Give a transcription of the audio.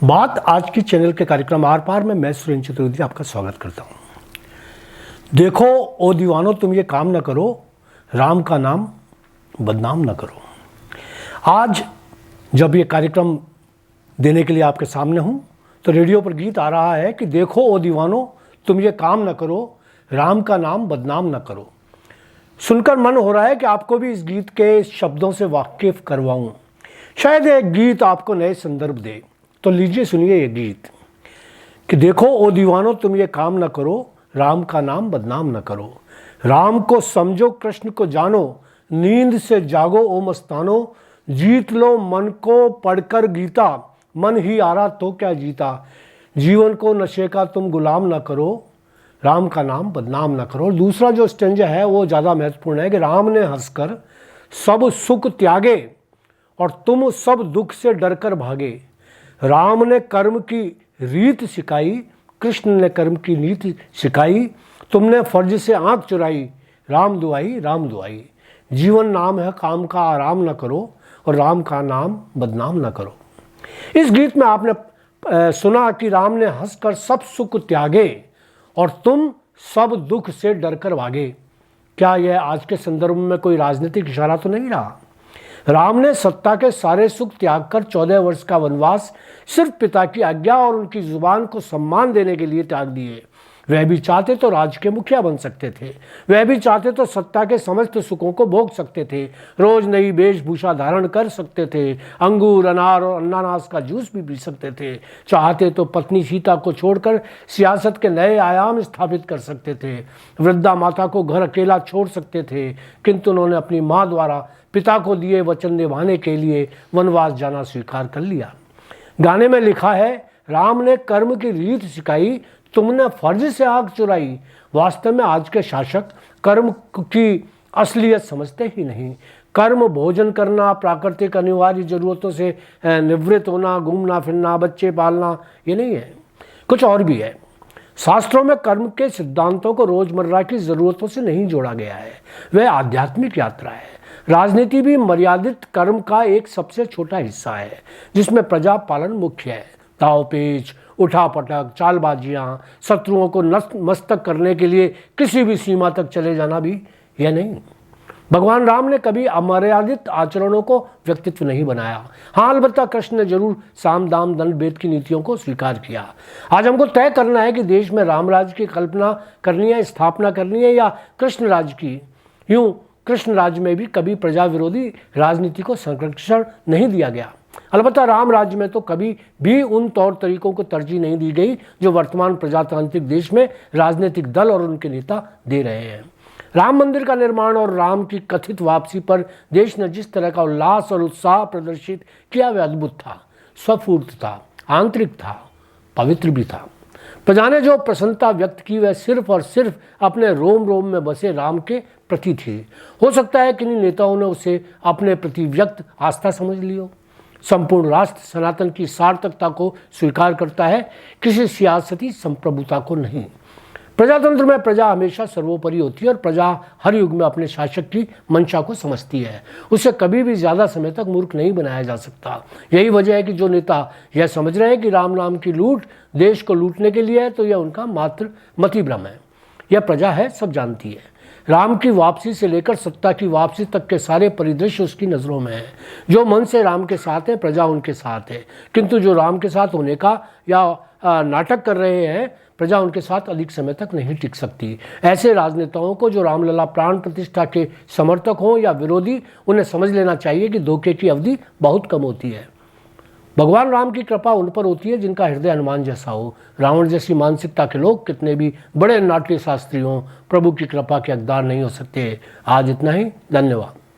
बात आज की चैनल के कार्यक्रम आर पार में मैं सुरेंद्र चतुर्वेदी आपका स्वागत करता हूँ। देखो ओ दीवानो, तुम ये काम न करो, राम का नाम बदनाम न करो। आज जब ये कार्यक्रम देने के लिए आपके सामने हूँ तो रेडियो पर गीत आ रहा है कि देखो ओ दीवानो, तुम ये काम न करो, राम का नाम बदनाम न करो। सुनकर मन हो रहा है कि आपको भी इस गीत के शब्दों से वाकिफ करवाऊँ। शायद एक गीत आपको नए संदर्भ दे। तो लीजिए सुनिए ये गीत कि देखो ओ दीवानो, तुम ये काम न करो, राम का नाम बदनाम न करो। राम को समझो, कृष्ण को जानो, नींद से जागो ओ मस्तानो। जीत लो मन को पढ़कर गीता, मन ही आ रहा तो क्या जीता। जीवन को नशे का तुम गुलाम न करो, राम का नाम बदनाम न करो। दूसरा जो स्टेंजा है वो ज़्यादा महत्वपूर्ण है कि राम ने हंसकर सब सुख त्यागे और तुम सब दुख से डरकर भागे। राम ने कर्म की रीत सिखाई, कृष्ण ने कर्म की नीति सिखाई। तुमने फर्ज से आंख चुराई, राम दुआई राम दुआई। जीवन नाम है काम का, आराम न करो और राम का नाम बदनाम न करो। इस गीत में आपने सुना कि राम ने हंसकर सब सुख त्यागे और तुम सब दुख से डरकर भागे। क्या यह आज के संदर्भ में कोई राजनीतिक इशारा तो नहीं रहा? राम ने सत्ता के सारे सुख त्याग कर 14 वर्ष का वनवास सिर्फ पिता की आज्ञा और उनकी जुबान को सम्मान देने के लिए त्याग दिए। वह भी चाहते तो राज्य के मुखिया बन सकते थे, वह भी चाहते तो सत्ता के समस्त सुखों को भोग सकते थे, रोज नई वेशभूषा धारण कर सकते थे, अंगूर अनार और अनानास का जूस भी पी सकते थे। चाहते तो पत्नी सीता को छोड़कर सियासत के नए आयाम स्थापित कर सकते थे, वृद्धा माता को घर अकेला छोड़ सकते थे, किंतु उन्होंने अपनी माँ द्वारा पिता को दिए वचन निभाने के लिए वनवास जाना स्वीकार कर लिया। गाने में लिखा है, राम ने कर्म की रीत सिखाई, तुमने फर्ज से आंख चुराई। वास्तव में आज के शासक कर्म की असलियत समझते ही नहीं। कर्म भोजन करना, प्राकृतिक अनिवार्य जरूरतों से निवृत्त होना, घूमना फिरना, बच्चे पालना, ये नहीं है, कुछ और भी है। शास्त्रों में कर्म के सिद्धांतों को रोजमर्रा की जरूरतों से नहीं जोड़ा गया है, वह आध्यात्मिक यात्रा है। राजनीति भी मर्यादित कर्म का एक सबसे छोटा हिस्सा है जिसमें प्रजा पालन मुख्य है। दाव पेच, उठापटक, चालबाजियां, शत्रुओं को मस्तक करने के लिए किसी भी सीमा तक चले जाना भी यह नहीं। भगवान राम ने कभी अमर्यादित आचरणों को व्यक्तित्व नहीं बनाया। हाँ, अलबत्ता कृष्ण ने जरूर साम दाम दंड भेद की नीतियों को स्वीकार किया। आज हमको तय करना है कि देश में राम राज्य की कल्पना करनी है, स्थापना करनी है या कृष्ण राज्य की। यूं कृष्ण राज्य में भी कभी प्रजा विरोधी राजनीति को संरक्षण नहीं दिया गया। अलबत्ता राम राज्य में तो कभी भी उन तौर तरीकों को तरजीह नहीं दी गई जो वर्तमान प्रजातांत्रिक देश में राजनीतिक दल और उनके नेता दे रहे हैं। राम मंदिर का निर्माण और राम की कथित वापसी पर देश ने जिस तरह का उल्लास और उत्साह प्रदर्शित किया वह अद्भुत था, स्वफूर्त था, आंतरिक था, पवित्र भी था। प्रजा ने जो प्रसन्नता व्यक्त की वह सिर्फ और सिर्फ अपने रोम रोम में बसे राम के प्रति थी। हो सकता है किन्हीं नेताओं ने उसे अपने प्रति व्यक्त आस्था समझ ली हो। संपूर्ण राष्ट्र सनातन की सार्थकता को स्वीकार करता है, किसी सियासती संप्रभुता को नहीं। प्रजातंत्र में प्रजा हमेशा सर्वोपरि होती है और प्रजा हर युग में अपने शासक की मंशा को समझती है। उसे कभी भी ज़्यादा समय तक मूर्ख नहीं बनाया जा सकता। यही वजह है कि जो नेता यह समझ रहे हैं कि राम नाम की लूट देश को लूटने के लिए है तो यह उनका मात्र मति भ्रम है। यह प्रजा है, सब जानती है। राम की वापसी से लेकर सत्ता की वापसी तक के सारे परिदृश्य उसकी नज़रों में है। जो मन से राम के साथ है, प्रजा उनके साथ है, किंतु जो राम के साथ होने का या नाटक कर रहे हैं, प्रजा उनके साथ अधिक समय तक नहीं टिक सकती। ऐसे राजनेताओं को जो रामलला प्राण प्रतिष्ठा के समर्थक हों या विरोधी, उन्हें समझ लेना चाहिए कि धोखे की अवधि बहुत कम होती है। भगवान राम की कृपा उन पर होती है जिनका हृदय हनुमान जैसा हो। रावण जैसी मानसिकता के लोग कितने भी बड़े नाट्य शास्त्री हों, प्रभु की कृपा के हकदार नहीं हो सकते। आज इतना ही, धन्यवाद।